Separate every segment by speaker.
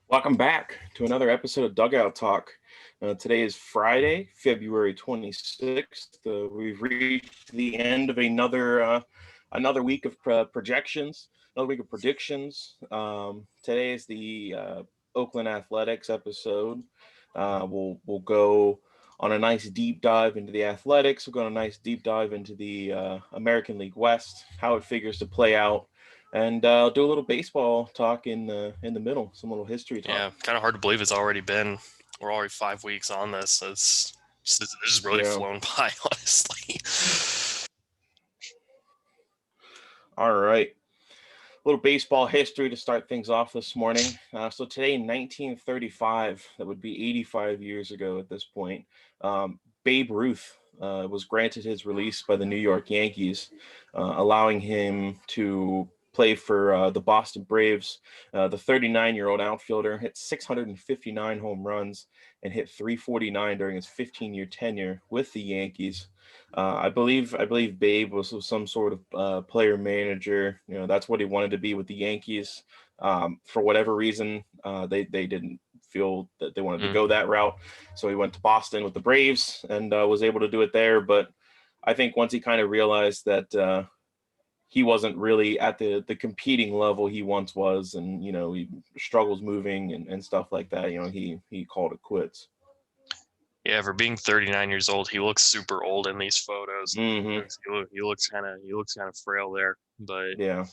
Speaker 1: Welcome back to another episode of Dugout Talk. Today is Friday, February 26th. We've reached the end of another week of projections, another week of predictions. Today is the Oakland Athletics episode. We'll go on a nice deep dive into the Athletics. We'll go on a nice deep dive into the American League West, how it figures to play out, and do a little baseball talk in the middle, some little history talk.
Speaker 2: Yeah, kind of hard to believe we're already 5 weeks on this. It's just really flown by, honestly.
Speaker 1: All right. A little baseball history to start things off this morning. So today, in 1935, that would be 85 years ago at this point, Babe Ruth was granted his release by the New York Yankees, allowing him to play for the Boston Braves. The 39-year-old outfielder hit 659 home runs and hit 349 during his 15-year tenure with the Yankees. I believe Babe was some sort of player manager. That's what he wanted to be with the Yankees. For whatever reason, they didn't feel that they wanted to go that route, so he went to Boston with the Braves and was able to do it there. But I think once he kind of realized that he wasn't really at the competing level he once was, and he struggles moving and stuff like that, he called it quits.
Speaker 2: Yeah, for being 39 years old, he looks super old in these photos.
Speaker 1: Mm-hmm.
Speaker 2: He looks kind of frail there. But
Speaker 1: Yeah.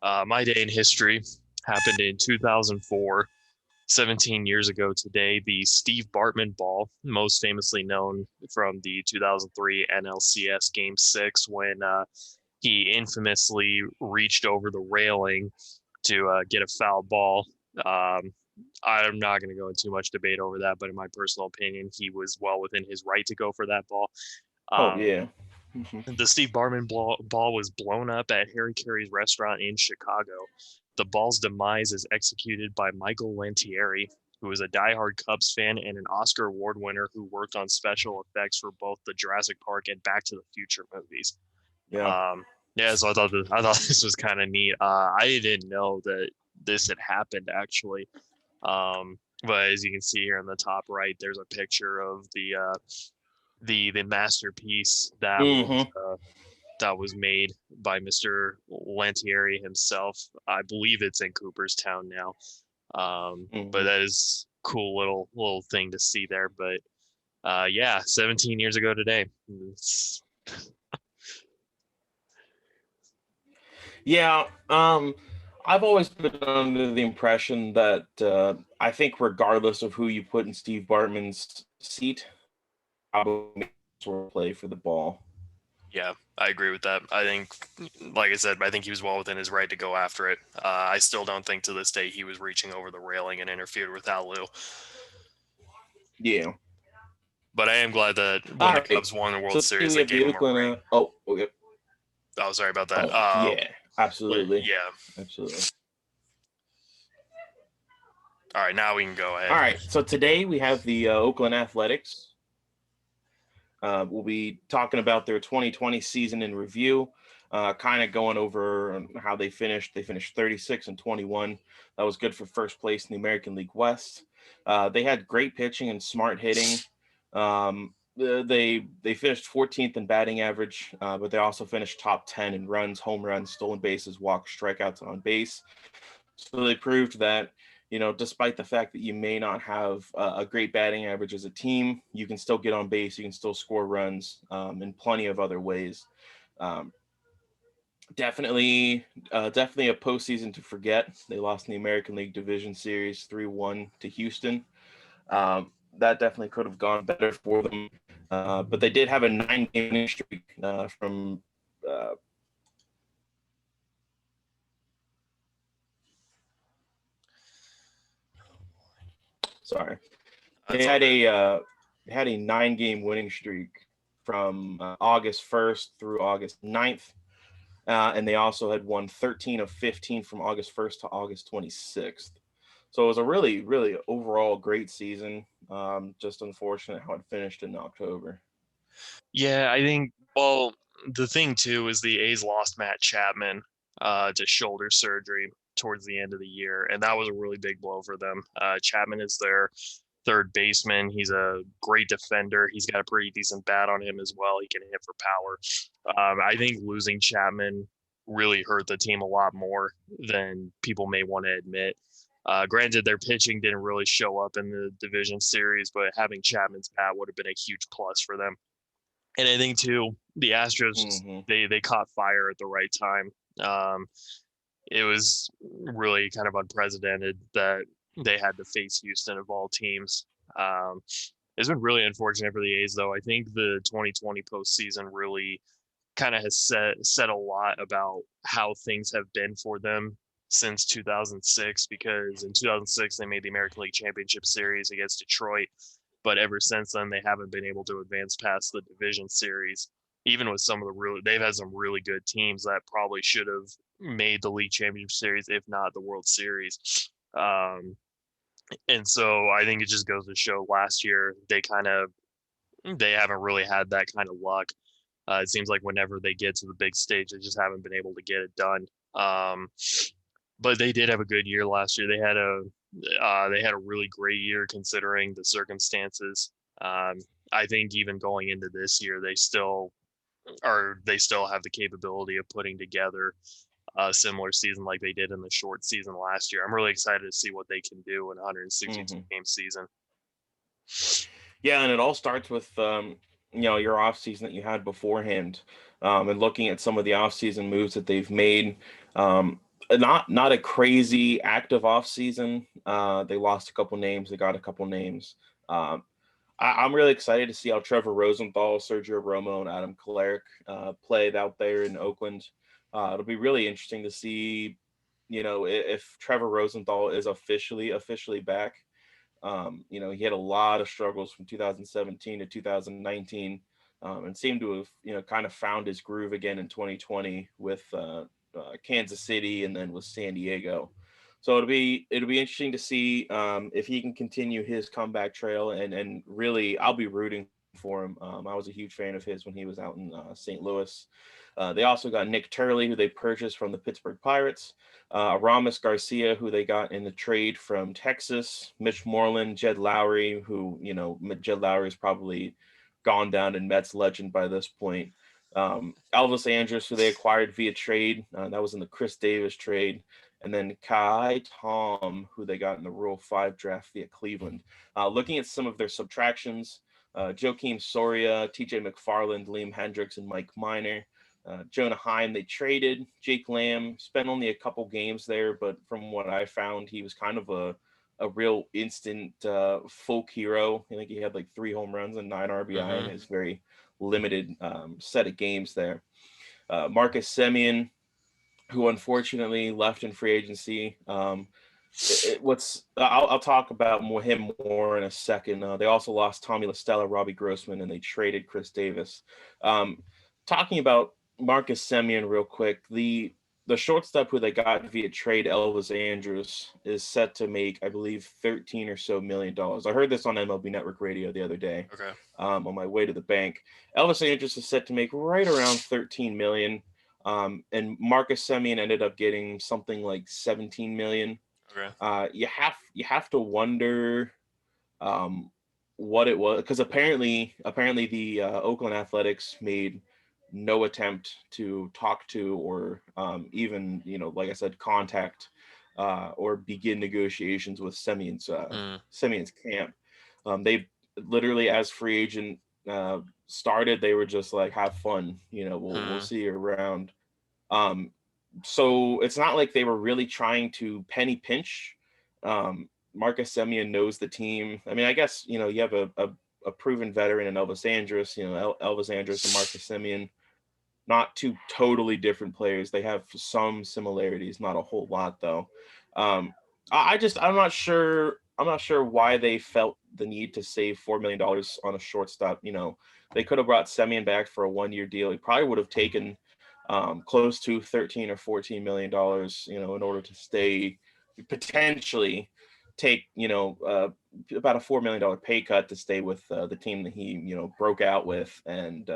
Speaker 2: My day in history happened in 2004. 17 years ago today, the Steve Bartman ball, most famously known from the 2003 NLCS Game 6, when he infamously reached over the railing to get a foul ball. I'm not going to go into too much debate over that, but in my personal opinion, he was well within his right to go for that ball.
Speaker 1: Oh, yeah.
Speaker 2: The Steve Bartman ball was blown up at Harry Caray's restaurant in Chicago. The ball's demise is executed by Michael Lantieri, who is a diehard Cubs fan and an Oscar Award winner who worked on special effects for both the Jurassic Park and Back to the Future movies.
Speaker 1: Yeah.
Speaker 2: Yeah, so I thought this was kind of neat. I didn't know that this had happened actually. But as you can see here in the top right, there's a picture of the masterpiece that was made by Mr. Lantieri himself. I believe it's in Cooperstown now. But that is cool little thing to see there. But yeah, 17 years ago today.
Speaker 1: Yeah, I've always been under the impression that I think regardless of who you put in Steve Bartman's seat, probably sort of play for the ball.
Speaker 2: Yeah, I agree with that. I think, like I said, I think he was well within his right to go after it. I still don't think to this day he was reaching over the railing and interfered with Alu.
Speaker 1: Yeah.
Speaker 2: But I am glad that when the Cubs won the World Series, they gave him a ring.
Speaker 1: Okay.
Speaker 2: Oh, sorry about that.
Speaker 1: Yeah, absolutely.
Speaker 2: Yeah.
Speaker 1: Absolutely.
Speaker 2: All right, now we can go ahead.
Speaker 1: All right, so today we have the Oakland Athletics. We'll be talking about their 2020 season in review, kind of going over how they finished. They finished 36-21. That was good for first place in the American League West. They had great pitching and smart hitting. They finished 14th in batting average, but they also finished top 10 in runs, home runs, stolen bases, walks, strikeouts, on base. So they proved that, despite the fact that you may not have a great batting average as a team, you can still get on base, you can still score runs in plenty of other ways. Definitely a postseason to forget. They lost in the American League Division Series 3-1 to Houston. That definitely could have gone better for them. But they did have a 9-game winning streak from sorry. They had a 9-game winning streak from August 1st through August 9th. And they also had won 13 of 15 from August 1st to August 26th. So it was a really, really overall great season. Just unfortunate how it finished in October.
Speaker 2: Yeah, I think, well, the thing too is the A's lost Matt Chapman to shoulder surgery. towards the end of the year, and that was a really big blow for them. Chapman is their third baseman. He's a great defender. He's got a pretty decent bat on him as well. He can hit for power. I think losing Chapman really hurt the team a lot more than people may want to admit. Granted, their pitching didn't really show up in the division series, but having Chapman's bat would have been a huge plus for them. And I think too, the Astros they caught fire at the right time. It was really kind of unprecedented that they had to face Houston of all teams. It's been really unfortunate for the A's, though. I think the 2020 postseason really kind of has said a lot about how things have been for them since 2006, because in 2006 they made the American League Championship Series against Detroit, but ever since then they haven't been able to advance past the division series. Even with some of they've had some really good teams that probably should have made the league championship series, if not the World Series. And so I think it just goes to show last year they haven't really had that kind of luck. It seems like whenever they get to the big stage, they just haven't been able to get it done. But they did have a good year last year. They had a really great year considering the circumstances. I think even going into this year, they still have the capability of putting together a similar season like they did in the short season last year. I'm really excited to see what they can do in a 162 game season.
Speaker 1: Yeah, and it all starts with your offseason that you had beforehand, and looking at some of the offseason moves that they've made. Not a crazy active offseason. They lost a couple names. They got a couple names. I'm really excited to see how Trevor Rosenthal, Sergio Romo, and Adam Kolarek played out there in Oakland. It'll be really interesting to see, if Trevor Rosenthal is officially back. He had a lot of struggles from 2017 to 2019, and seemed to have, kind of found his groove again in 2020 with Kansas City and then with San Diego. So it'll be interesting to see if he can continue his comeback trail, and really I'll be rooting for him. I was a huge fan of his when he was out in St. Louis. They also got Nick Turley, who they purchased from the Pittsburgh Pirates, Aramis Garcia, who they got in the trade from Texas, Mitch Moreland, Jed Lowry, who, Jed Lowry is probably gone down in Mets legend by this point. Elvis Andrus, who they acquired via trade. That was in the Chris Davis trade. And then Kai Tom, who they got in the Rule 5 draft via Cleveland. Looking at some of their subtractions, Joakim Soria, TJ McFarland, Liam Hendricks, and Mike Minor. Jonah Heim, they traded. Jake Lamb spent only a couple games there, but from what I found, he was kind of a real instant folk hero. I think he had like 3 home runs and 9 RBI in his very limited set of games there. Marcus Simeon, who unfortunately left in free agency. I'll talk about him more in a second. They also lost Tommy LaStella, Robbie Grossman, and they traded Chris Davis. Talking about Marcus Simeon real quick, the shortstop who they got via trade, Elvis Andrus, is set to make, I believe, $13 or so million. I heard this on MLB Network Radio the other day.
Speaker 2: Okay.
Speaker 1: On my way to the bank. Elvis Andrus is set to make right around $13 million. And Marcus Simeon ended up getting something like $17 million.
Speaker 2: Okay.
Speaker 1: You have to wonder what it was, because apparently the Oakland Athletics made no attempt to talk to or even, like I said, contact or begin negotiations with Simeon's camp. They literally, as free agent started, they were just like, have fun, we'll see you around. So it's not like they were really trying to penny pinch. Marcus Simeon knows the team. I mean, I guess, you have a proven veteran in Elvis Andrus, Elvis Andrus and Marcus Simeon, not two totally different players. They have some similarities, not a whole lot though. I'm not sure why they felt the need to save $4 million on a shortstop. They could have brought Simeon back for a 1-year deal. He probably would have taken close to $13 or $14 million, in order to stay, potentially take, about a $4 million pay cut to stay with the team that he, broke out with and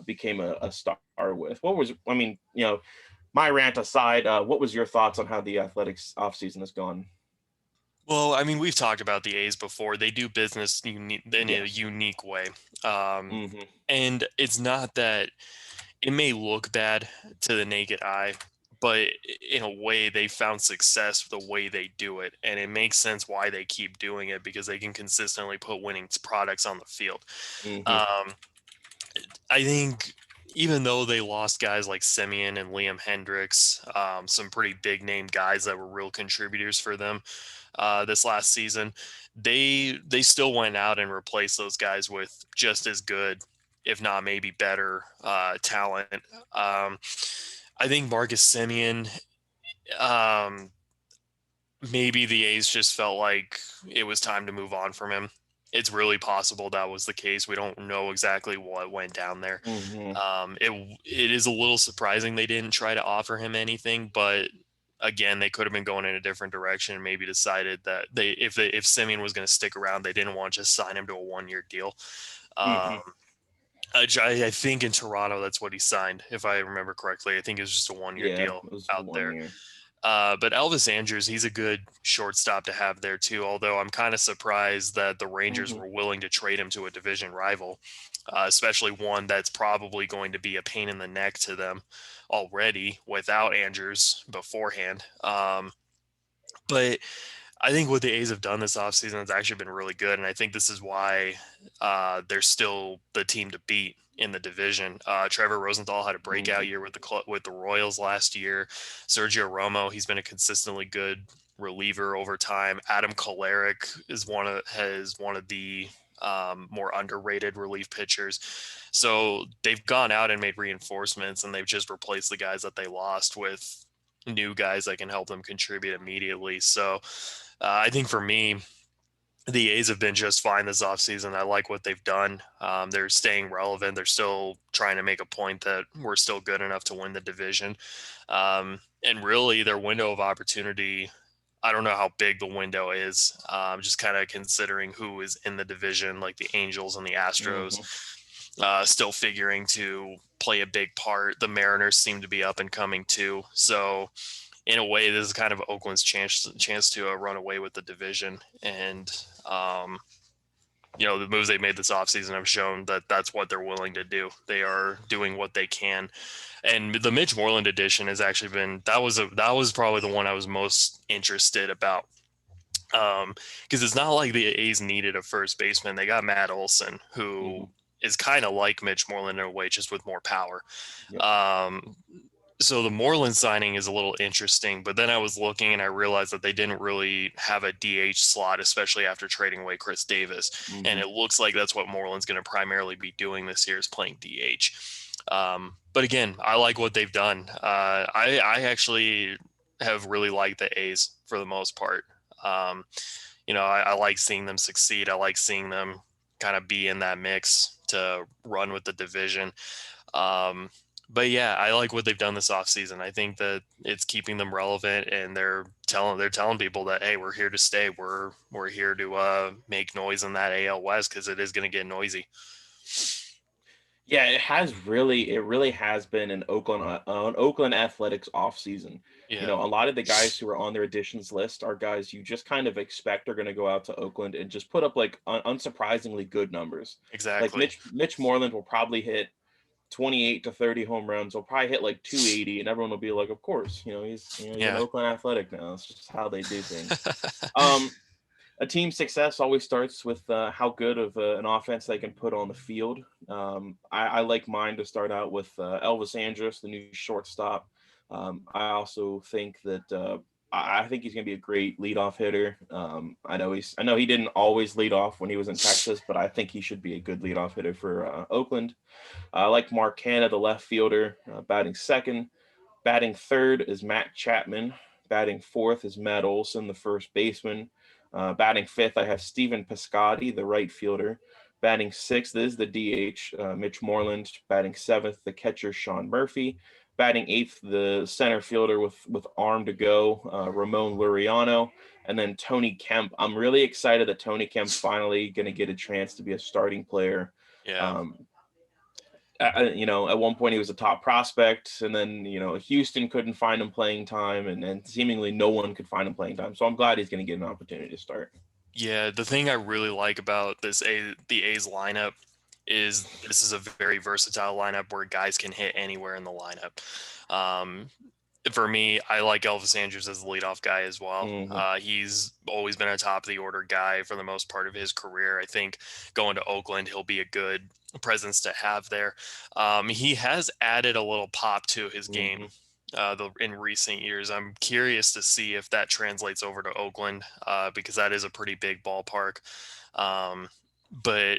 Speaker 1: became a star with. my rant aside, what was your thoughts on how the Athletics offseason has gone?
Speaker 2: Well, I mean, we've talked about the A's before. They do business in a
Speaker 1: Yes.
Speaker 2: unique way. Um,
Speaker 1: Mm-hmm.
Speaker 2: and it's not that it may look bad to the naked eye, but in a way, they found success the way they do it. And it makes sense why they keep doing it because they can consistently put winning products on the field.
Speaker 1: Mm-hmm.
Speaker 2: Um, I think even though they lost guys like Simeon and Liam Hendricks, some pretty big name guys that were real contributors for them this last season, they still went out and replaced those guys with just as good, if not maybe better, talent. I think Marcus Simeon, um, maybe the A's just felt like it was time to move on from him. It's really possible that was the case. We don't know exactly what went down there.
Speaker 1: Mm-hmm.
Speaker 2: It is a little surprising they didn't try to offer him anything, but again, they could have been going in a different direction and maybe decided that if Simeon was going to stick around, they didn't want to just sign him to a 1-year deal.
Speaker 1: Mm-hmm.
Speaker 2: Um, I think in Toronto, that's what he signed, if I remember correctly. I think it was just a 1-year
Speaker 1: Yeah,
Speaker 2: deal
Speaker 1: it was
Speaker 2: out
Speaker 1: one
Speaker 2: there.
Speaker 1: year.
Speaker 2: But Elvis Andrews, he's a good shortstop to have there too. Although I'm kind of surprised that the Rangers
Speaker 1: Mm-hmm.
Speaker 2: were willing to trade him to a division rival, especially one that's probably going to be a pain in the neck to them already without Andrews beforehand. But I think what the A's have done this offseason has actually been really good, and I think this is why they're still the team to beat in the division. Trevor Rosenthal had a breakout
Speaker 1: Mm-hmm.
Speaker 2: year with the Royals last year. Sergio Romo, he's been a consistently good reliever over time. Adam Kolarek is one of the more underrated relief pitchers. So they've gone out and made reinforcements, and they've just replaced the guys that they lost with new guys that can help them contribute immediately. So I think for me, the A's have been just fine this offseason. I like what they've done. They're staying relevant. They're still trying to make a point that we're still good enough to win the division. And really, their window of opportunity, I don't know how big the window is. Just kind of considering who is in the division, like the Angels and the Astros,
Speaker 1: Mm-hmm.
Speaker 2: still figuring to play a big part. The Mariners seem to be up and coming too. So, in a way, this is kind of Oakland's chance to run away with the division. And, um, the moves they made this offseason have shown that that's what they're willing to do. They are doing what they can. And the Mitch Moreland edition has actually been that was probably the one I was most interested about. Because it's not like the A's needed a first baseman. They got Matt Olson,
Speaker 1: Mm-hmm.
Speaker 2: who is kind of like Mitch Moreland in a way, just with more power.
Speaker 1: Yep.
Speaker 2: Um, so the Moreland signing is a little interesting, but then I was looking and I realized that they didn't really have a DH slot, especially after trading away Chris Davis. And
Speaker 1: Mm-hmm.
Speaker 2: it looks like that's what Moreland's going to primarily be doing this year is playing DH. But again, I like what they've done. I actually have really liked the A's for the most part. I like seeing them succeed. I like seeing them kind of be in that mix to run with the division. But yeah, I like what they've done this offseason. I think that it's keeping them relevant, and they're telling people that, hey, we're here to stay. We're here to make noise in that AL West because it is going to get noisy.
Speaker 1: Yeah, it really has been an Oakland Athletics off season.
Speaker 2: Yeah,
Speaker 1: A lot of the guys who are on their additions list are guys you just kind of expect are going to go out to Oakland and just put up like unsurprisingly good numbers. Like
Speaker 2: exactly.
Speaker 1: Mitch Moreland will probably hit 28 to 30 home runs. He'll probably hit like 280, and everyone will be like, of course, he's an
Speaker 2: Yeah.
Speaker 1: Oakland Athletic now. It's just how they do things. A team's success always starts with how good of an offense they can put on the field. I like mine to start out with Elvis Andrus, the new shortstop. I also think that I think he's going to be a great leadoff hitter. I know he didn't always lead off when he was in Texas, but I think he should be a good leadoff hitter for Oakland. I like Mark Hanna, the left fielder, batting second. Batting third is Matt Chapman. Batting fourth is Matt Olson, the first baseman. Batting fifth, I have Stephen Piscotty, the right fielder. Batting sixth is the DH, Mitch Moreland. Batting seventh, the catcher, Sean Murphy. Batting eighth, the center fielder with arm to go, Ramon Laureano. And then Tony Kemp. I'm really excited that Tony Kemp's finally going to get a chance to be a starting player.
Speaker 2: Yeah.
Speaker 1: Um, At one point he was a top prospect, and then, Houston couldn't find him playing time, and seemingly no one could find him playing time. So I'm glad he's going to get an opportunity to start.
Speaker 2: Yeah, the thing I really like about the A's lineup is this is a very versatile lineup where guys can hit anywhere in the lineup. Um, for me, I like Elvis Andrus as the leadoff guy as well.
Speaker 1: Mm-hmm.
Speaker 2: He's always been a top of the order guy for the most part of his career. I think going to Oakland, he'll be a good presence to have there. He has added a little pop to his game
Speaker 1: Mm-hmm.
Speaker 2: in recent years. I'm curious to see if that translates over to Oakland because that is a pretty big ballpark. Um, but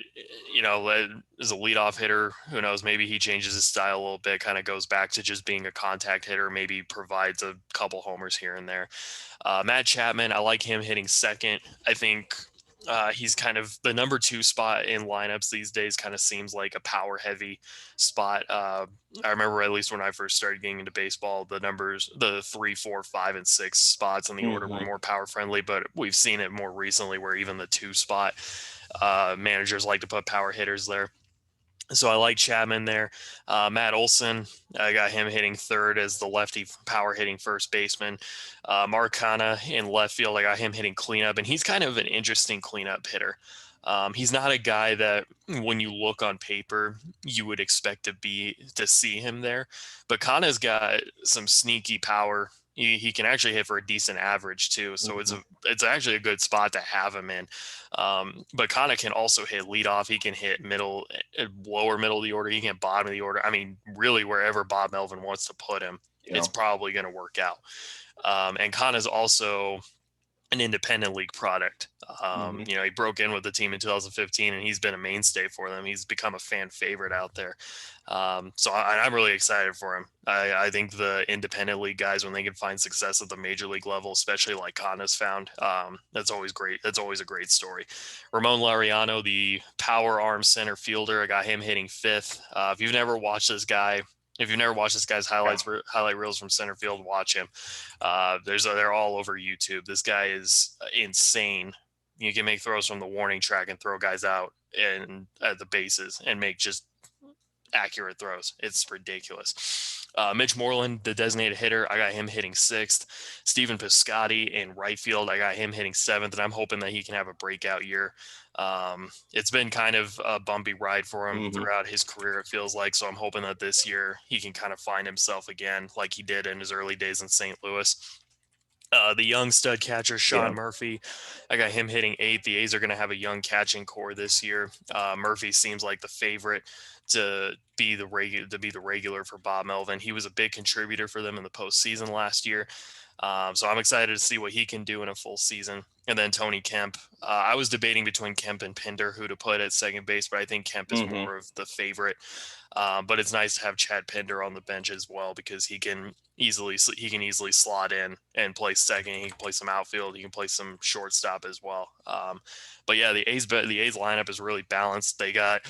Speaker 2: as a leadoff hitter, who knows? Maybe he changes his style a little bit, kind of goes back to just being a contact hitter. Maybe provides a couple homers here and there. Matt Chapman, I like him hitting second. I think he's kind of the number 2 spot in lineups these days. Kind of seems like a power heavy spot. I remember at least when I first started getting into baseball, the numbers, the 3, 4, 5, and 6 spots on the order were
Speaker 1: Mm-hmm.
Speaker 2: more power friendly. But we've seen it more recently where even the 2 spot managers like to put power hitters there. So I like Chapman there. Matt Olson, I got him hitting third as the lefty power hitting first baseman. Mark Hanna in left field, I got him hitting cleanup, and he's kind of an interesting cleanup hitter. He's not a guy that when you look on paper, you would expect to see him there, but Kana's got some sneaky power. He can actually hit for a decent average too. So
Speaker 1: Mm-hmm.
Speaker 2: it's actually a good spot to have him in. But Kana can also hit leadoff. He can hit middle, lower middle of the order. He can hit bottom of the order. I mean, really wherever Bob Melvin wants to put him,
Speaker 1: Yeah.
Speaker 2: it's probably going to work out. And Kana's also an independent league product.
Speaker 1: Mm-hmm.
Speaker 2: He broke in with the team in 2015 and he's been a mainstay for them. He's become a fan favorite out there. So I'm really excited for him. I think the independent league guys, when they can find success at the major league level, especially like Kana's found, that's always great. That's always a great story. Ramon Laureano, the power arm center fielder, I got him hitting fifth. If you've never watched this guy's highlight reels from center field, watch him. They're all over YouTube. This guy is insane. You can make throws from the warning track and throw guys out and at the bases and make just accurate throws. It's ridiculous. Mitch Moreland, the designated hitter, I got him hitting sixth. Stephen Piscotty in right field, I got him hitting seventh, and I'm hoping that he can have a breakout year. It's been kind of a bumpy ride for him
Speaker 1: Mm-hmm.
Speaker 2: throughout his career, it feels like. So I'm hoping that this year he can kind of find himself again, like he did in his early days in St. Louis. The young stud catcher, Sean
Speaker 1: Yeah.
Speaker 2: Murphy, I got him hitting eighth. The A's are going to have a young catching core this year. Murphy seems like the favorite to be the regular for Bob Melvin. He was a big contributor for them in the postseason last year. So I'm excited to see what he can do in a full season. And then Tony Kemp. I was debating between Kemp and Pinder who to put at second base, but I think Kemp is
Speaker 1: Mm-hmm.
Speaker 2: more of the favorite. But it's nice to have Chad Pinder on the bench as well because he can easily slot in and play second. He can play some outfield. He can play some shortstop as well. But yeah, the A's lineup is really balanced. They got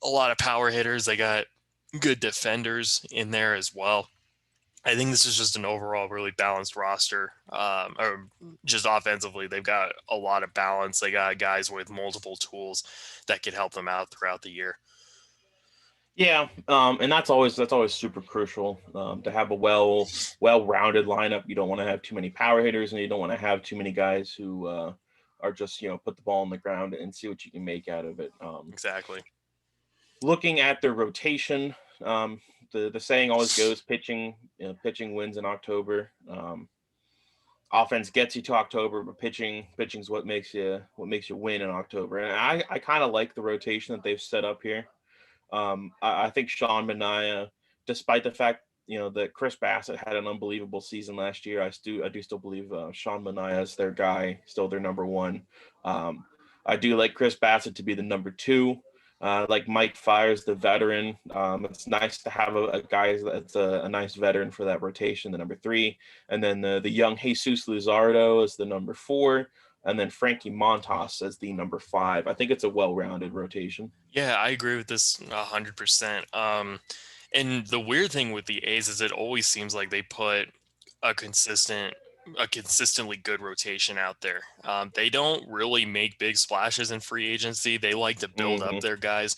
Speaker 2: a lot of power hitters. They got good defenders in there as well. I think this is just an overall really balanced roster. Or just offensively, they've got a lot of balance. They got guys with multiple tools that could help them out throughout the year.
Speaker 1: Yeah, and that's always super crucial to have a well-rounded lineup. You don't want to have too many power hitters, and you don't want to have too many guys who are just put the ball on the ground and see what you can make out of it.
Speaker 2: Exactly.
Speaker 1: Looking at their rotation, the saying always goes, pitching wins in October. Offense gets you to October, but pitching's what makes you win in October. And I kind of like the rotation that they've set up here. I think Sean Manaea, despite the fact that Chris Bassett had an unbelievable season last year, I do still believe Sean Manaea is their guy, still their number one. I do like Chris Bassett to be the number two. Like Mike Fiers, the veteran. It's nice to have a guy that's a nice veteran for that rotation, the number three. And then the young Jesus Luzardo is the number four. And then Frankie Montas as the number five. I think it's a well-rounded rotation.
Speaker 2: Yeah, I agree with this 100%. And the weird thing with the A's is it always seems like they put a consistently good rotation out there. They don't really make big splashes in free agency. They like to build up
Speaker 1: Mm-hmm.
Speaker 2: their guys.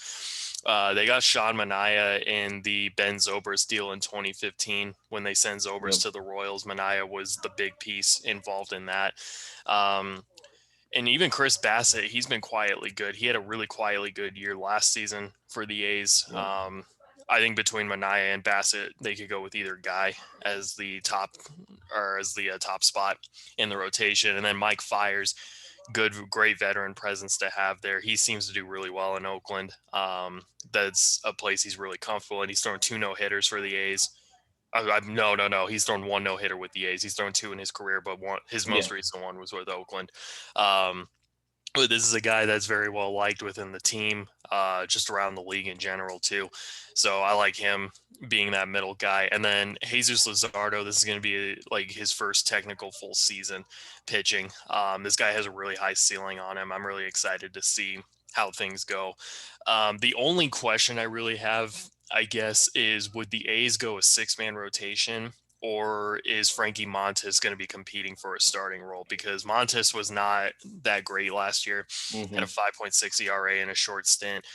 Speaker 2: They got Sean Manaea in the Ben Zobrist deal in 2015 when they sent Zobrist to the Royals. Manaea was the big piece involved in that. And even Chris Bassett, he's been quietly good. He had a really quietly good year last season for the A's. I think between Manaea and Bassett, they could go with either guy as the top top spot in the rotation. And then Mike Fiers, great veteran presence to have there. He seems to do really well in Oakland. That's a place he's really comfortable in. He's thrown 2 no-hitters for the A's. No. He's thrown 1 no-hitter with the A's. He's thrown 2 in his career, but his most recent one was with Oakland. But this is a guy that's very well liked within the team, just around the league in general too. So I like him being that middle guy. And then Jesus Luzardo, this is going to be like his first technical full season pitching. This guy has a really high ceiling on him. I'm really excited to see how things go. The only question I really have, I guess, is would the A's go a 6-man rotation, or is Frankie Montas going to be competing for a starting role? Because Montas was not that great last year, had a 5.6 ERA in a short stint.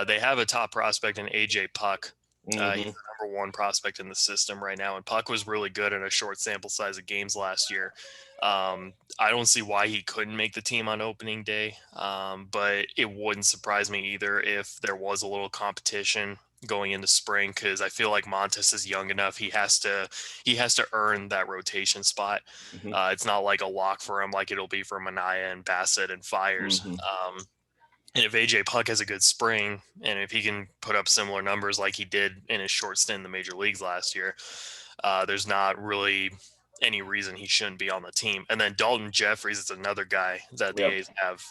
Speaker 2: They have a top prospect in AJ Puck. He's the number 1 prospect in the system right now, and Puck was really good in a short sample size of games last year. I don't see why he couldn't make the team on opening day, but it wouldn't surprise me either if there was a little competition going into spring, because I feel like Montas is young enough. He has to earn that rotation spot. It's not like a lock for him like it'll be for Manaea and Bassett and Fiers. And if AJ Puck has a good spring, and if he can put up similar numbers like he did in his short stint in the major leagues last year, there's not really any reason he shouldn't be on the team. And then Dalton Jeffries is another guy that the A's have.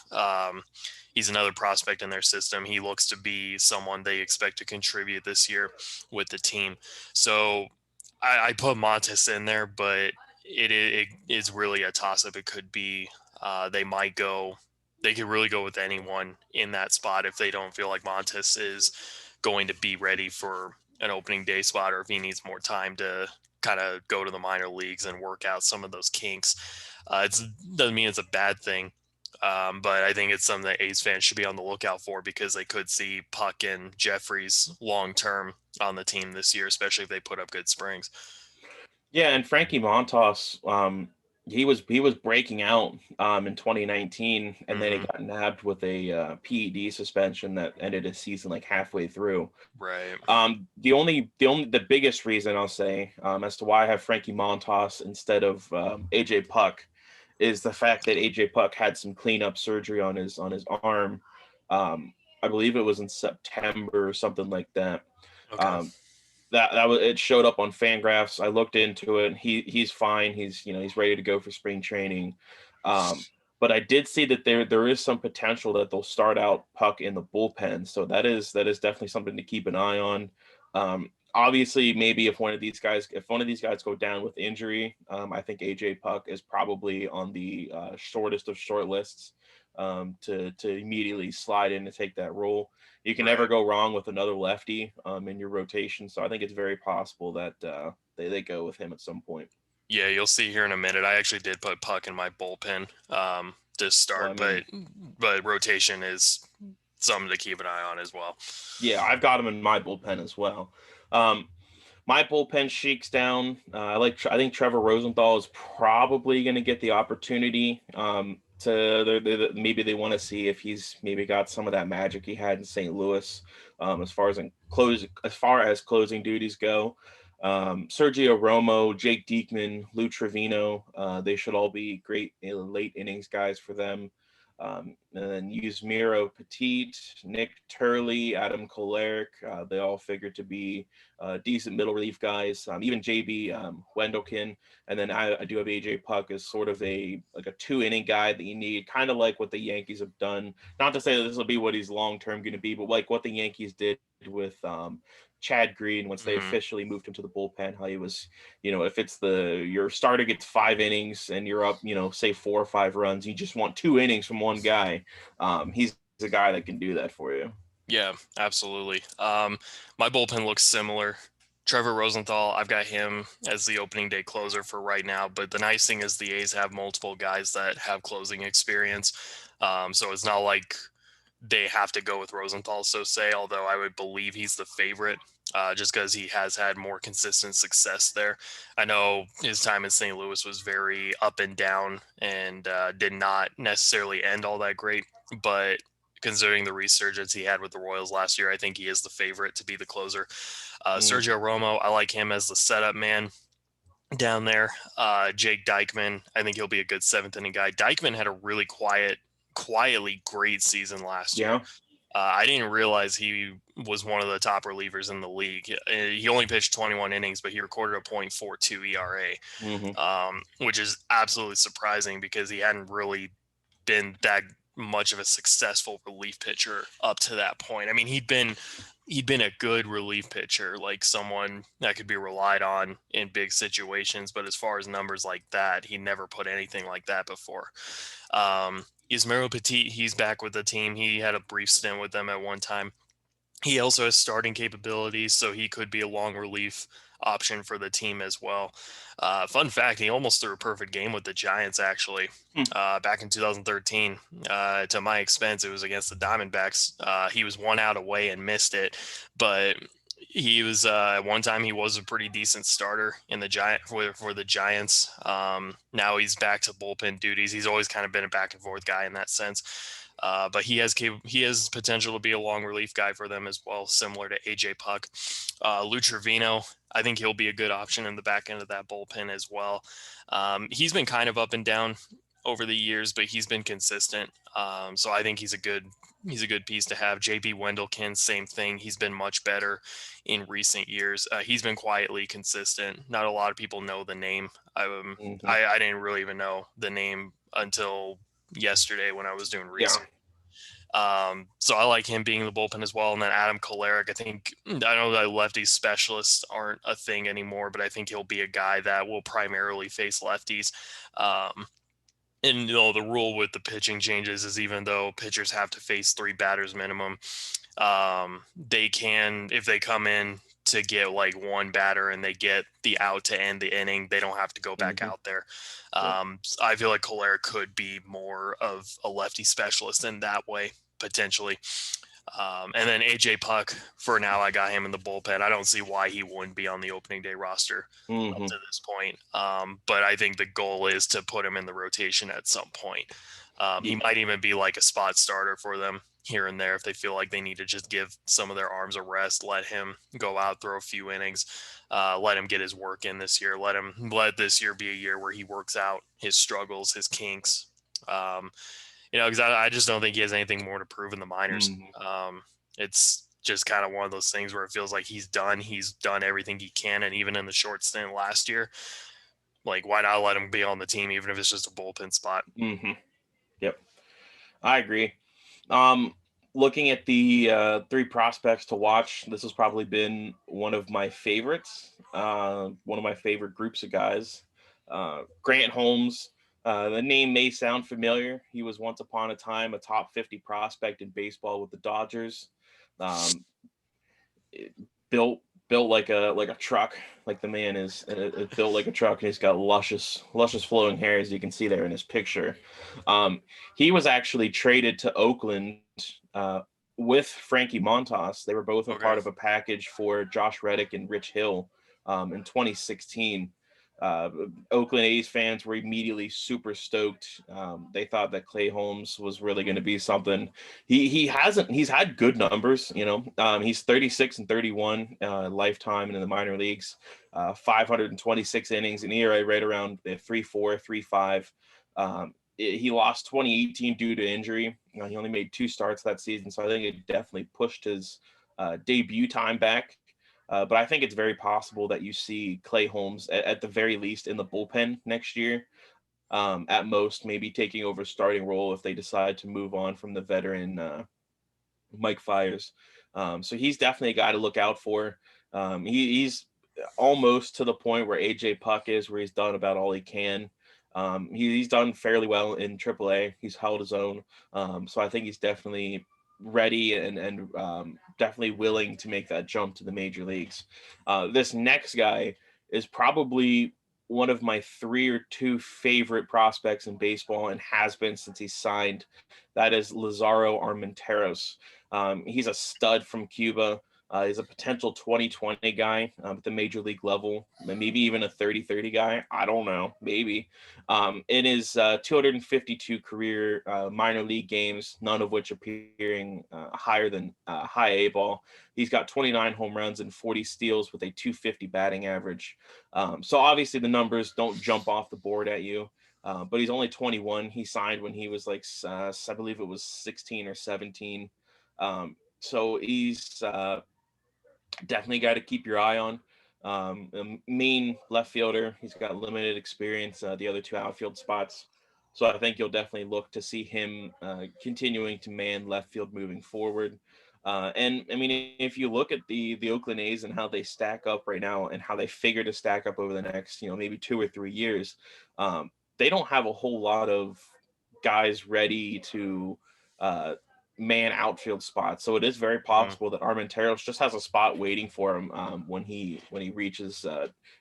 Speaker 2: He's another prospect in their system. He looks to be someone they expect to contribute this year with the team. So I put Montas in there, but it is really a toss-up. It could be they could really go with anyone in that spot if they don't feel like Montas is going to be ready for an opening day spot, or if he needs more time to kind of go to the minor leagues and work out some of those kinks. It doesn't mean it's a bad thing, but I think it's something that A's fans should be on the lookout for, because they could see Puck and Jeffries long-term on the team this year, especially if they put up good springs.
Speaker 1: Yeah, and Frankie Montas, he was breaking out in 2019, and then he got nabbed with a PED suspension that ended his season like halfway through.
Speaker 2: Right.
Speaker 1: The biggest reason I'll say as to why I have Frankie Montas instead of AJ Puck is the fact that AJ Puck had some cleanup surgery on his arm. I believe it was in September or something like that.
Speaker 2: Okay.
Speaker 1: That was, it showed up on Fangraphs. I looked into it. He's fine. He's ready to go for spring training. But I did see that there is some potential that they'll start out Puck in the bullpen. So that is definitely something to keep an eye on. Obviously, maybe if one of these guys go down with injury, I think AJ Puck is probably on the shortest of short lists to immediately slide in and take that role. You can never go wrong with another lefty in your rotation. So I think it's very possible that they go with him at some point.
Speaker 2: Yeah, you'll see here in a minute. I actually did put Puck in my bullpen to start, but rotation is something to keep an eye on as well.
Speaker 1: Yeah, I've got him in my bullpen as well. My bullpen shakes down. I think Trevor Rosenthal is probably going to get the opportunity. Maybe they want to see if he's maybe got some of that magic he had in St. Louis as far as closing duties go. Sergio Romo, Jake Dykman, Lou Trevino, they should all be great late innings guys for them. And then Ismaro Petit, Nick Turley, Adam Kolarek, they all figured to be decent middle relief guys. Even JB Wendelken, and then I do have AJ Puck as sort of a 2-inning guy that you need, kind of like what the Yankees have done. Not to say that this will be what he's long term going to be, but like what the Yankees did with Chad Green once they officially moved him to the bullpen. How he was, if it's your starter gets 5 innings and you're up, say 4 or 5 runs, you just want 2 innings from one guy. He's a guy that can do that for you.
Speaker 2: Yeah, absolutely. My bullpen looks similar. Trevor Rosenthal, I've got him as the opening day closer for right now, but the nice thing is the A's have multiple guys that have closing experience. So it's not like they have to go with Rosenthal, so say, although I would believe he's the favorite, just because he has had more consistent success there. I know his time in St. Louis was very up and down and did not necessarily end all that great, but considering the resurgence he had with the Royals last year, I think he is the favorite to be the closer. Sergio Romo, I like him as the setup man down there. Jake Dykman, I think he'll be a good seventh inning guy. Dykman had a really quietly great season last year.
Speaker 1: Yeah.
Speaker 2: I didn't realize he was one of the top relievers in the league. He only pitched 21 innings, but he recorded a .42 ERA, which is absolutely surprising because he hadn't really been that much of a successful relief pitcher up to that point. I mean, he'd been a good relief pitcher, like someone that could be relied on in big situations. But as far as numbers like that, he never put anything like that before. Ismaro Petit, he's back with the team. He had a brief stint with them at one time. He also has starting capabilities, so he could be a long relief option for the team as well. Fun fact, he almost threw a perfect game with the Giants, actually, back in 2013. To my expense, it was against the Diamondbacks. He was 1 out away and missed it, but he was at one time he was a pretty decent starter in the for the Giants. Now he's back to bullpen duties. He's always kind of been a back and forth guy in that sense. But he has potential to be a long relief guy for them as well, similar to AJ Puck. Lou Trevino, I think he'll be a good option in the back end of that bullpen as well. He's been kind of up and down over the years, but he's been consistent. So I think he's a good piece to have. JB Wendelken, same thing. He's been much better in recent years. He's been quietly consistent. Not a lot of people know the name. I didn't really even know the name until yesterday when I was doing research. So I like him being the bullpen as well. And then Adam Kolarek, I know that lefty specialists aren't a thing anymore, but I think he'll be a guy that will primarily face lefties. And the rule with the pitching changes is even though pitchers have to face 3 batters minimum, they can, if they come in to get like 1 batter and they get the out to end the inning, they don't have to go back out there. I feel like Kolarek could be more of a lefty specialist in that way, potentially. And then AJ Puck, for now, I got him in the bullpen. I don't see why he wouldn't be on the opening day roster up to this point. But I think the goal is to put him in the rotation at some point. He might even be like a spot starter for them here and there if they feel like they need to just give some of their arms a rest, let him go out, throw a few innings, let him get his work in this year, let this year be a year where he works out his struggles, his kinks. Because I just don't think he has anything more to prove in the minors. It's just kind of one of those things where it feels like he's done everything he can. And even in the short stint last year, like, why not let him be on the team, even if it's just a bullpen spot?
Speaker 1: Yep. I agree. Looking at the 3 prospects to watch, this has probably been one of my favorites, one of my favorite groups of guys. Grant Holmes, the name may sound familiar. He was once upon a time a top 50 prospect in baseball with the Dodgers. Built like a truck, like the man is built like a truck, and he's got luscious flowing hair, as you can see there in his picture. He was actually traded to Oakland with Frankie Montas. They were both a part of a package for Josh Reddick and Rich Hill in 2016. Oakland A's fans were immediately super stoked. They thought that Clay Holmes was really going to be something. He's had good numbers, he's 36 and 31 lifetime and in the minor leagues, 526 innings, an ERA right around 3.4, 3.5. He lost 2018 due to injury. He only made 2 starts that season, so I think it definitely pushed his debut time back. But I think it's very possible that you see Clay Holmes at the very least in the bullpen next year. At most, maybe taking over starting role if they decide to move on from the veteran Mike Fiers. So he's definitely a guy to look out for. He's almost to the point where AJ Puck is, where he's done about all he can. He's done fairly well in AAA. He's held his own. So I think he's definitely ready and definitely willing to make that jump to the major leagues. This next guy is probably one of my 3 or 2 favorite prospects in baseball and has been since he signed. That is Lazaro Armenteros. He's a stud from Cuba. He's a potential 2020 guy at the major league level, maybe even a 30-30 guy. I don't know, maybe. In his 252 career minor league games, none of which appearing higher than high A ball, he's got 29 home runs and 40 steals with a 250 batting average. So obviously the numbers don't jump off the board at you. But he's only 21. He signed when he was like, I believe it was 16 or 17. So he's definitely got to keep your eye on. A mean left fielder. He's got limited experience. The other 2 outfield spots. So I think you'll definitely look to see him continuing to man left field moving forward. And I mean, if you look at the Oakland A's and how they stack up right now and how they figure to stack up over the next, maybe 2 or 3 years, they don't have a whole lot of guys ready to man outfield spots. So it is very possible that Armenteros just has a spot waiting for him when he reaches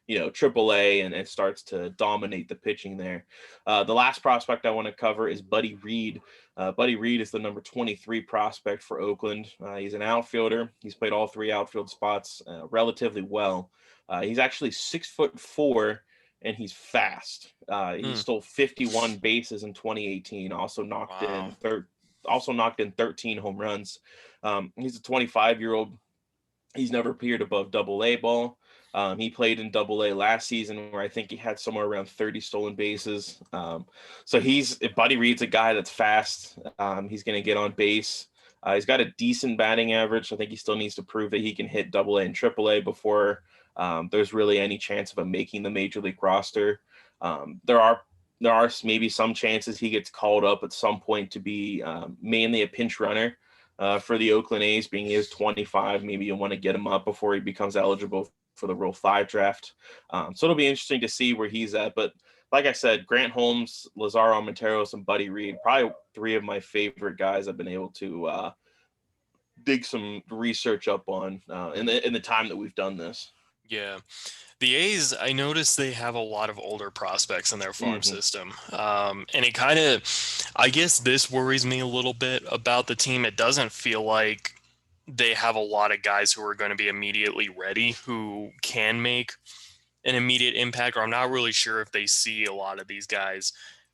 Speaker 1: AAA and starts to dominate the pitching there. The last prospect I want to cover is Buddy Reed. Buddy Reed is the number 23 prospect for Oakland. He's an outfielder. He's played all 3 outfield spots relatively well. He's actually 6'4" and he's fast. He stole 51 bases in 2018. Also knocked in 13 home runs. He's a 25-year-old. He's never appeared above Double-A ball. He played in Double-A last season, where I think he had somewhere around 30 stolen bases. So if Buddy Reed's a guy that's fast, he's going to get on base. He's got a decent batting average. I think he still needs to prove that he can hit Double-A and Triple-A before there's really any chance of him making the major league roster. There are maybe some chances he gets called up at some point to be mainly a pinch runner for the Oakland A's, being he is 25. Maybe you want to get him up before he becomes eligible for the Rule 5 draft. So it'll be interesting to see where he's at. But like I said, Grant Holmes, Lazaro Armenteros, and Buddy Reed, probably 3 of my favorite guys I've been able to dig some research up on in the time that we've done this.
Speaker 3: Yeah. The A's, I noticed they have a lot of older prospects in their farm system. And it kind of, I guess this worries me a little bit about the team. It doesn't feel like they have a lot of guys who are going to be immediately ready, who can make an immediate impact, or I'm not really sure if they see a lot of these guys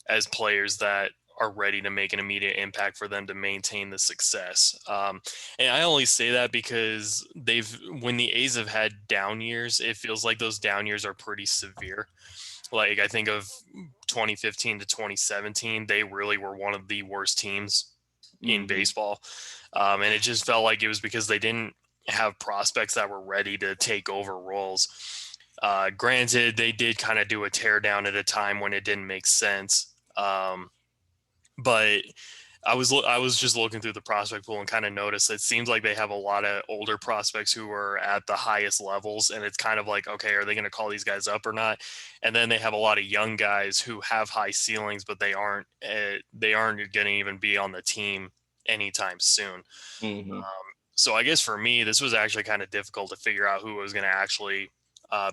Speaker 3: as players that are ready to make an immediate impact for them to maintain the success. And I only say that because when the A's have had down years, it feels like those down years are pretty severe. Like I think of 2015 to 2017, they really were one of the worst teams in baseball. And it just felt like it was because they didn't have prospects that were ready to take over roles. Granted, they did kind of do a tear down at a time when it didn't make sense. But I was just looking through the prospect pool and kind of noticed it seems like they have a lot of older prospects who are at the highest levels, and it's kind of like, okay, are they going to call these guys up or not? And then they have a lot of young guys who have high ceilings, but they aren't going to even be on the team anytime soon. So I guess for me, this was actually kind of difficult to figure out who was going to actually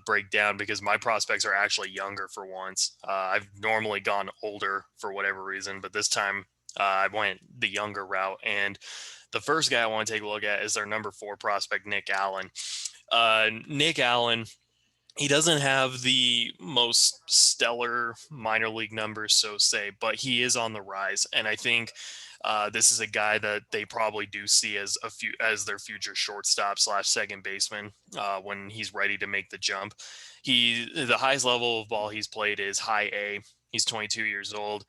Speaker 3: break down, because my prospects are actually younger for once. I've normally gone older for whatever reason, but this time I went the younger route. And the first guy I want to take a look at is their number 4 prospect, Nick Allen. Nick Allen, he doesn't have the most stellar minor league numbers, so say, but he is on the rise. And I think this is a guy that they probably do see as their future shortstop / second baseman when he's ready to make the jump. The highest level of ball he's played is high A. He's 22 years old.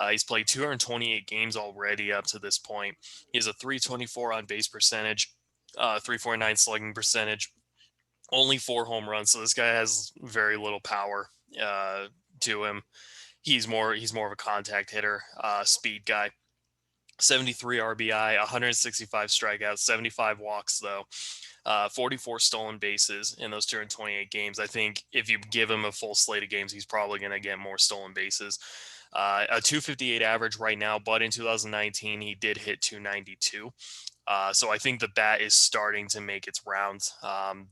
Speaker 3: He's played 228 games already up to this point. He has a 324 on base percentage, 349 slugging percentage, only 4 home runs. So this guy has very little power to him. He's more of a contact hitter, speed guy. 73 RBI, 165 strikeouts, 75 walks though, 44 stolen bases in those 228 games. I think if you give him a full slate of games, he's probably going to get more stolen bases. A 258 average right now, but in 2019 he did hit 292. So I think the bat is starting to make its rounds.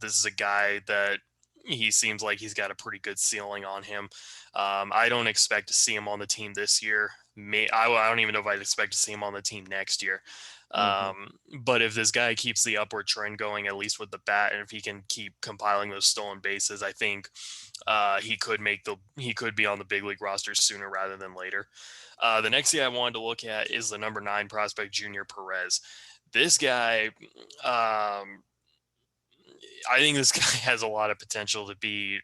Speaker 3: This is a guy that he seems like he's got a pretty good ceiling on him. I don't expect to see him on the team this year. I don't even know if I'd expect to see him on the team next year. But if this guy keeps the upward trend going, at least with the bat, and if he can keep compiling those stolen bases, I think he could be on the big league roster sooner rather than later. The next guy I wanted to look at is the number 9 prospect, Junior Perez. This guy, I think this guy has a lot of potential to be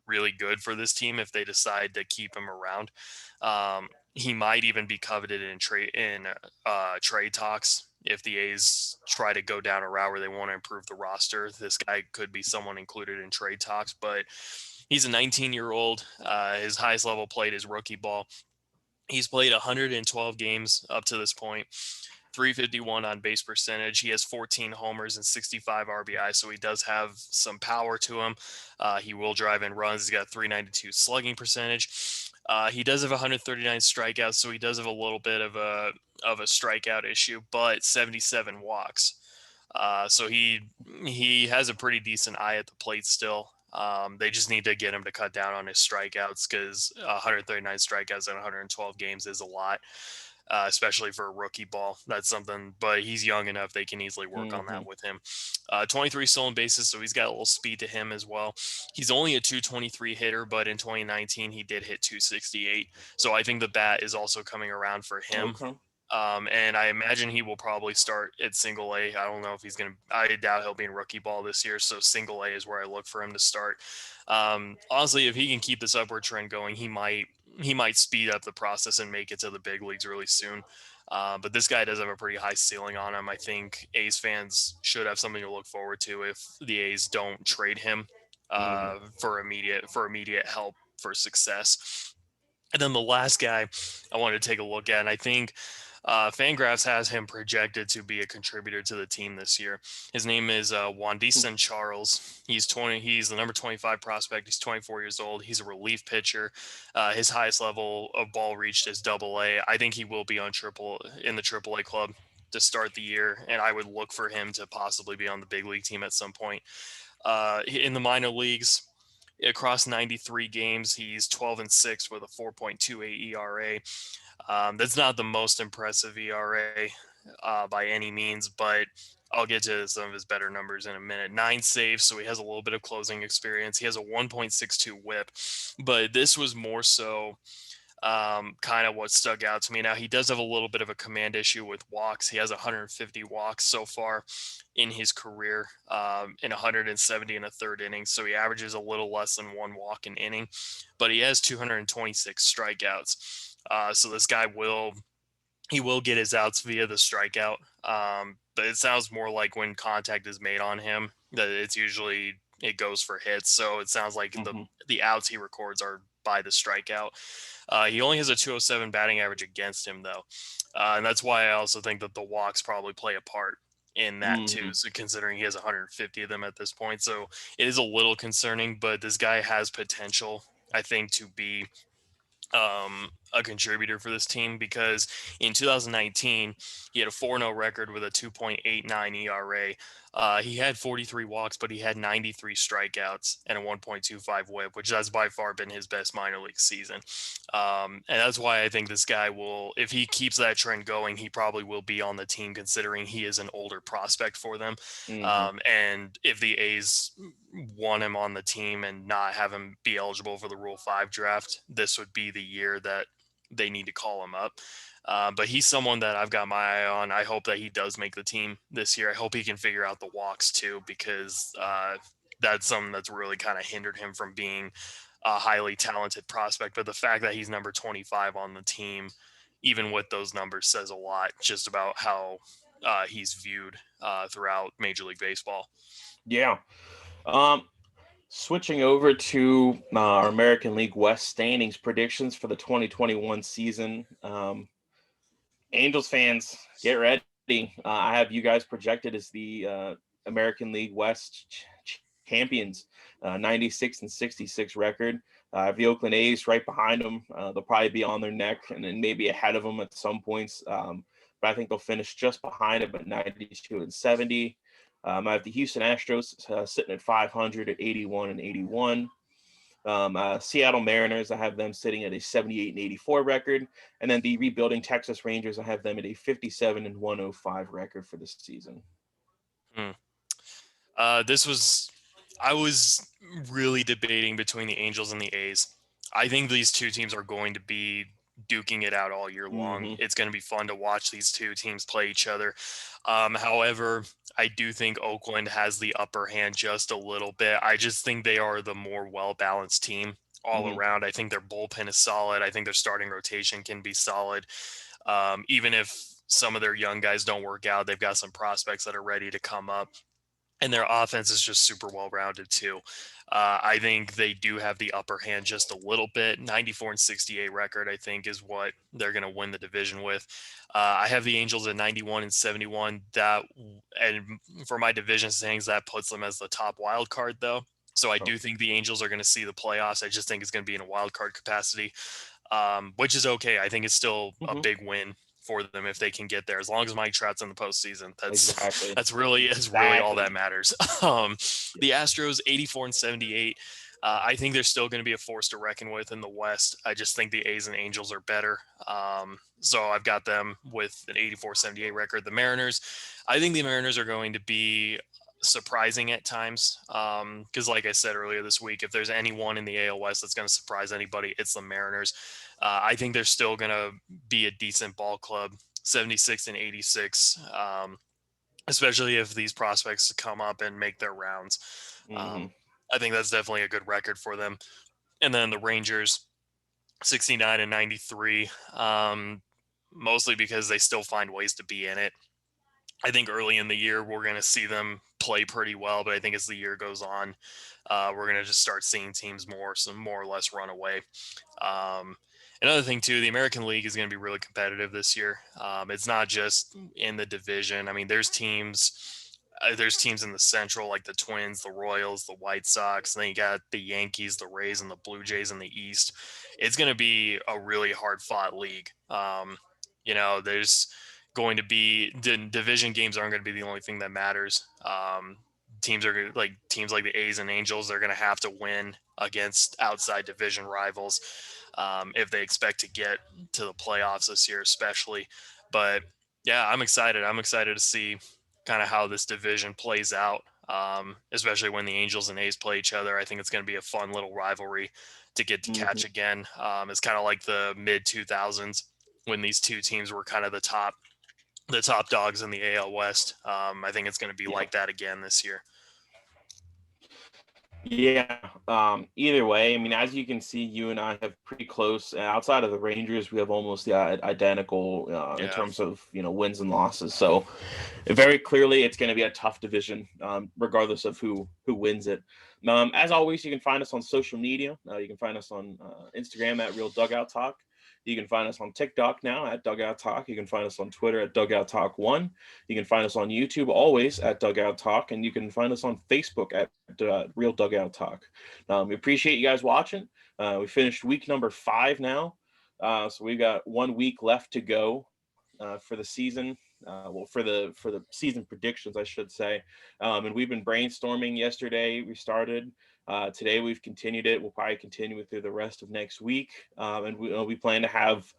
Speaker 3: really good for this team if they decide to keep him around. He might even be coveted in trade talks if the A's try to go down a route where they want to improve the roster. This guy could be someone included in trade talks, but he's a 19-year-old. His highest level played is rookie ball. He's played 112 games up to this point. 351 on base percentage. He has 14 homers and 65 RBI, so he does have some power to him. He will drive in runs. He's got 392 slugging percentage. He does have 139 strikeouts, so he does have a little bit of a strikeout issue, but 77 walks. So he has a pretty decent eye at the plate still. They just need to get him to cut down on his strikeouts, because 139 strikeouts in 112 games is a lot. Especially for a rookie ball. That's something, but he's young enough they can easily work on that with him. 23 stolen bases, so he's got a little speed to him as well. He's only a 223 hitter, but in 2019 he did hit 268. So I think the bat is also coming around for him.
Speaker 1: Okay.
Speaker 3: And I imagine he will probably start at single A. I don't know if he's going to, I doubt he'll be in rookie ball this year. So single A is where I look for him to start. Honestly, if he can keep this upward trend going, he might speed up the process and make it to the big leagues really soon. But this guy does have a pretty high ceiling on him. I think A's fans should have something to look forward to if the A's don't trade him for immediate help for success. And then the last guy I wanted to take a look at, and I think Fangraphs has him projected to be a contributor to the team this year. His name is Juan Diesen Charles. He's the number 25 prospect. He's 24 years old. He's a relief pitcher. His highest level of ball reached is AA. I think he will be in the AAA club to start the year, and I would look for him to possibly be on the big league team at some point. In the minor leagues, across 93 games, he's 12-6 with a 4.28 ERA. That's not the most impressive ERA by any means, but I'll get to some of his better numbers in a minute. 9 saves, so he has a little bit of closing experience. He has a 1.62 whip, but this was more so kind of what stuck out to me. Now, he does have a little bit of a command issue with walks. He has 150 walks so far in his career, in 170 in a third inning. So he averages a little less than 1 walk an inning, but he has 226 strikeouts. So this guy will get his outs via the strikeout. But it sounds more like when contact is made on him, that it goes for hits. So it sounds like the outs he records are by the strikeout. He only has a 207 batting average against him, though. And that's why I also think that the walks probably play a part in that too. So considering he has 150 of them at this point. So it is a little concerning, but this guy has potential, I think, to be a contributor for this team, because in 2019 he had a 4-0 record with a 2.89 ERA. He had 43 walks, but he had 93 strikeouts and a 1.25 whip, which has by far been his best minor league season. And that's why I think this guy will, if he keeps that trend going, he probably will be on the team, considering he is an older prospect for them. And if the A's want him on the team and not have him be eligible for the Rule 5 draft, this would be the year that they need to call him up. But he's someone that I've got my eye on. I hope that he does make the team this year. I hope he can figure out the walks too, because that's something that's really kind of hindered him from being a highly talented prospect. But the fact that he's number 25 on the team, even with those numbers, says a lot just about how he's viewed throughout Major League Baseball.
Speaker 1: Yeah. Switching over to our American League West standings predictions for the 2021 season. Angels fans, get ready. I have you guys projected as the American League West champions, 96-66 record. I have the Oakland A's right behind them. They'll probably be on their neck and then maybe ahead of them at some points. But I think they'll finish just behind them at 92-70. I have the Houston Astros sitting at 500 at 81 and 81. Seattle Mariners, I have them sitting at a 78 and 84 record. And then the rebuilding Texas Rangers, I have them at a 57 and 105 record for this season.
Speaker 3: I was really debating between the Angels and the A's. I think these two teams are going to be duking it out all year long.
Speaker 1: Mm-hmm.
Speaker 3: It's going to be fun to watch these two teams play each other. However, I do think Oakland has the upper hand just a little bit. I just think they are the more well-balanced team all around. I think their bullpen is solid. I think their starting rotation can be solid. Even if some of their young guys don't work out, they've got some prospects that are ready to come up. And their offense is just super well-rounded too. I think they do have the upper hand just a little bit. 94 and 68 record, I think, is what they're going to win the division with. I have the Angels at 91 and 71. And for my division standings, that puts them as the top wild card, though. So I do think the Angels are going to see the playoffs. I just think it's going to be in a wild card capacity, which is okay. I think it's still a big win for them if they can get there. As long as Mike Trout's in the postseason, that's really all that matters. The Astros 84 and 78. I think they're still going to be a force to reckon with in the West. I just think the A's and Angels are better. So I've got them with an 84-78 record. The Mariners, I think the Mariners are going to be surprising at times. Because like I said earlier this week, if there's anyone in the AL West that's going to surprise anybody, it's the Mariners. I think they're still going to be a decent ball club, 76 and 86, especially if these prospects come up and make their rounds. I think that's definitely a good record for them. And then the Rangers, 69 and 93, mostly because they still find ways to be in it. I think early in the year, we're going to see them play pretty well, but I think as the year goes on, we're going to just start seeing teams more or less run away. Another thing too, the American League is going to be really competitive this year. It's not just in the division. I mean, there's teams in the Central, like the Twins, the Royals, the White Sox, and then you got the Yankees, the Rays, and the Blue Jays in the East. It's going to be a really hard fought league. There's going to be division games aren't going to be the only thing that matters. Teams like the A's and Angels, they're going to have to win against outside division rivals if they expect to get to the playoffs this year, especially. But yeah, I'm excited. I'm excited to see kind of how this division plays out, especially when the Angels and A's play each other. I think it's going to be a fun little rivalry to get to catch again. It's kind of like the mid 2000s when these two teams were kind of the top dogs in the AL West. I think it's going to be like that again this year.
Speaker 1: Yeah. Either way, I mean, as you can see, you and I have pretty close. Outside of the Rangers, we have almost identical in terms of wins and losses. So very clearly, it's going to be a tough division, regardless of who wins it. As always, you can find us on social media. You can find us on Instagram at Real Dugout Talk. You can find us on TikTok now at Dugout Talk. You can find us on Twitter at Dugout Talk 1. You can find us on YouTube always at Dugout Talk. And you can find us on Facebook at Real Dugout Talk. We appreciate you guys watching. We finished week number 5 now. So we've got 1 week left to go for the season. For the season predictions, I should say. And we've been brainstorming yesterday. We started. Today we've continued it. We'll probably continue it through the rest of next week. And we plan to have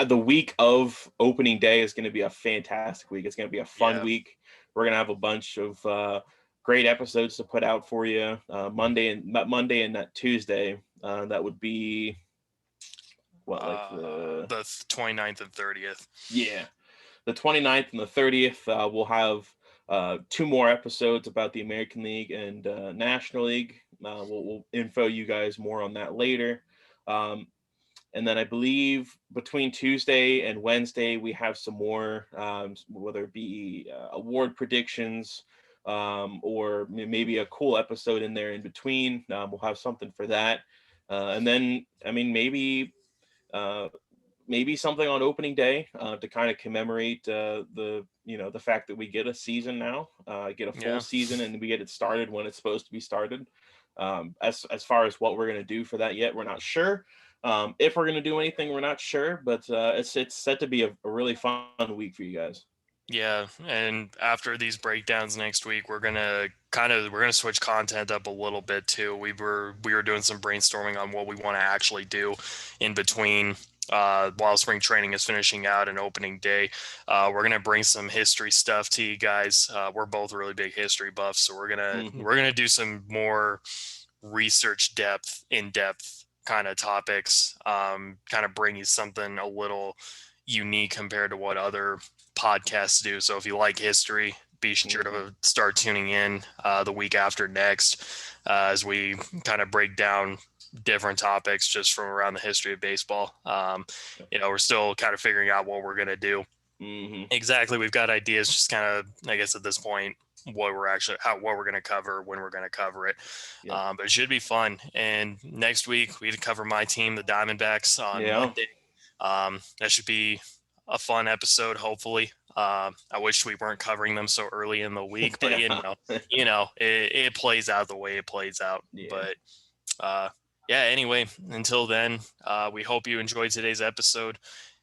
Speaker 1: the week of opening day is going to be a fantastic week. It's going to be a fun week. We're going to have a bunch of great episodes to put out for you Monday and that Tuesday. That would be
Speaker 3: the 29th and 30th.
Speaker 1: Yeah. The 29th and the 30th, we'll have 2 more episodes about the American League and National League. We'll info you guys more on that later. And then I believe between Tuesday and Wednesday, we have some more, whether it be award predictions or maybe a cool episode in there in between. We'll have something for that. And then, I mean, maybe something on opening day to kind of commemorate the fact that we get a season now, get a full season, and we get it started when it's supposed to be started. As far as what we're going to do for that yet, we're not sure. If we're going to do anything, we're not sure, but it's set to be a really fun week for you guys.
Speaker 3: Yeah, and after these breakdowns next week, we're gonna switch content up a little bit too. We were doing some brainstorming on what we want to actually do in between while spring training is finishing out and opening day. We're gonna bring some history stuff to you guys. We're both really big history buffs, so we're gonna do some more research in depth kind of topics. Kind of bring you something a little unique compared to what other podcasts do. So if you like history, be sure to start tuning in the week after next as we kind of break down different topics just from around the history of baseball. We're still kind of figuring out what we're going to do. Exactly. We've got ideas, just kind of, I guess at this point, what we're going to cover, when we're going to cover it. But it should be fun. And next week we cover my team, the Diamondbacks, on Monday. That should be a fun episode, hopefully. I wish we weren't covering them so early in the week, but it plays out the way it plays out. But anyway, until then, we hope you enjoyed today's episode.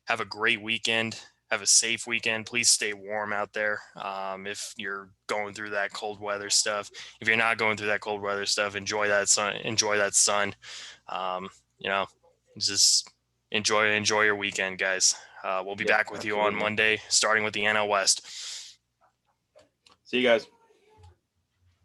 Speaker 3: Have a great weekend. Have a safe weekend. Please stay warm out there. If you're going through that cold weather stuff, if you're not going through that cold weather stuff, enjoy that sun. Just enjoy your weekend, guys. We'll be back with you on Monday, starting with the NL West.
Speaker 1: See you guys.